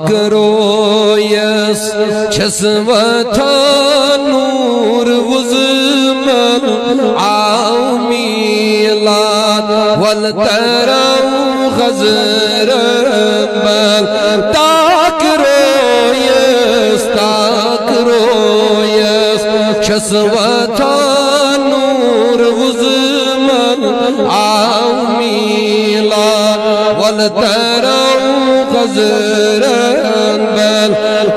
करो यस छसवथा नूर वुज़मन आओ मीलाद वल तरम खज़र बल ताकरो यस छसवथा नूर वुज़मन आओ मीलाद वल तरम खज़र बल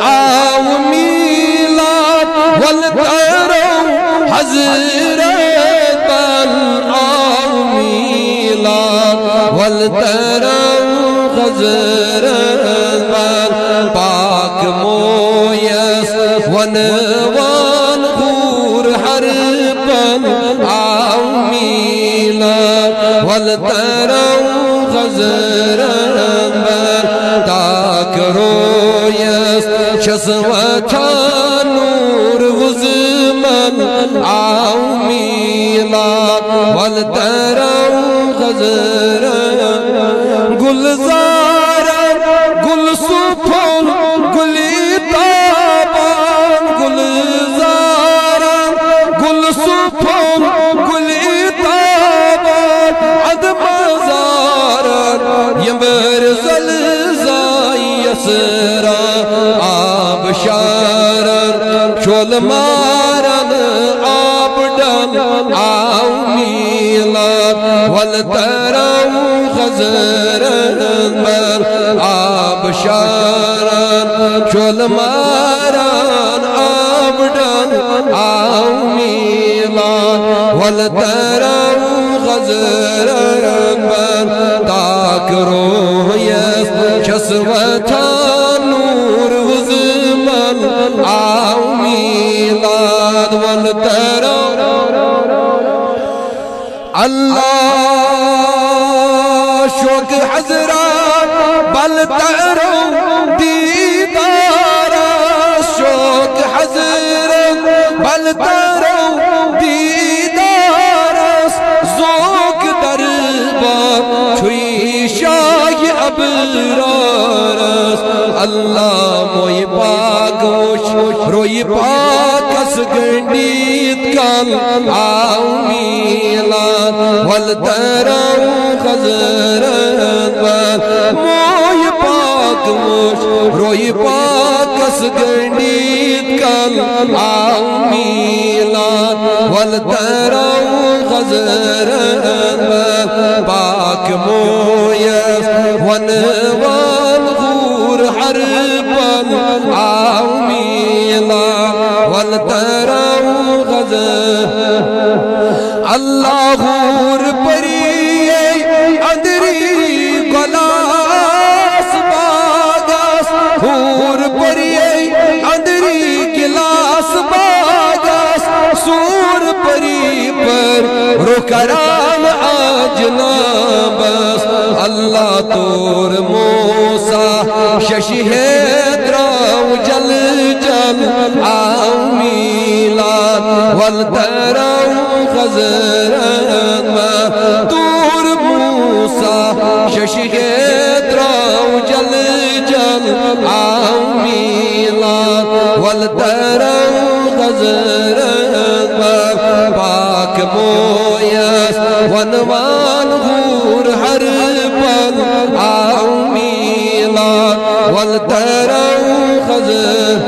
आओ मीलाद वल तरम हज़रत बल आओ मीलाद वल तरम हज़रत बल पाक मोयस वनवान हूर हर पल आओ मीलाद वल तरम हज़रत बल ताकरो यस छसवथा नूर वुज़मन आओ मीलाद वल तरम हज़रत गुलज़ारा गुल सुफल गुली ताबान गुलज़ारा गुल सुफल गुली ताबान अदमज़ारा यमर ज़लज़ाई यसरा आब शारन शोल मारन आब डन आओ मीलाद वल तरम खज़रत बल आब शारन शोल मारन आब डन आओ मीलाद वल तरम खज़रत बल ताकरो यस छसवथा नूर वुज़मन आओ मीलाद वल तरम अल्लाह शोक हज़रत बल तरम दीदार शोक हज़रत बल तरम दीदार ज़ोक दरबार छुई शाह अबरार अल्लाह मोय पाक रोय पाकस गंडीत कल आओ मीलाद वल तरम खज़रत बल मोय पाक रोय पाकस गंडीत कल आओ मीलाद वल तरम खज़रत बल पाक मोयस वनवान हूर हर पल आओ मीलाद वल तरम खज़रत अल्लाह हूर परी अंदरी गलास बागस हूर परी अंदरी गिलास बागस सूर परी पर रुकराम आजना बस अल्लाह तोर मूसा शशि है द्राव जल जल आओ मीलाद वल तरम खज़रत बल तोर मूसा शशि है द्राव जल जल आओ मीलाद वल तरम खज़रत बल पाक मोयस वनवान हूर हर पल आओ मीलाद वल तरम खज़रत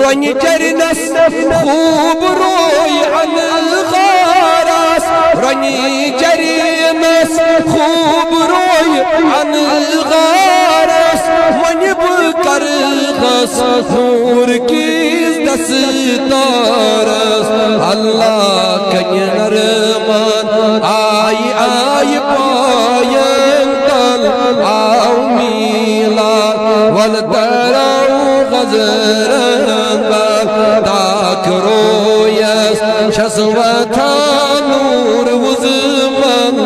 रोन चरनस खूब रोय अल गारस रोन चरनस खूब रोय अल गारस मन कर खस हूर की दस्तारस अल्लाह कन्यर मान आई आई पायन तल आओ मीलाद वल तरम खज़रत बल ताकरो यस छसवथा नूर वुज़मन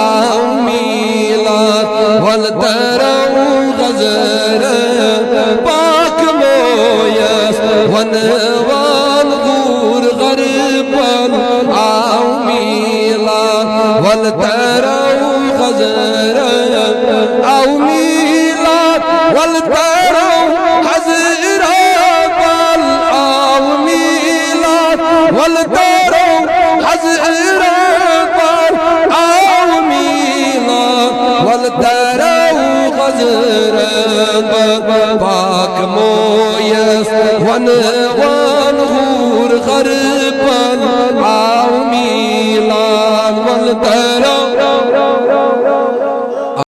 आओ मीलाद वल तरम खज़रत पाक मोयस वनवान हूर हर पल आओ मीलाद वल तरम खज़रत आओ मीलाद वल तरम वलतारो हज़रत आओ मिलाद वलतारो हज़रत पाक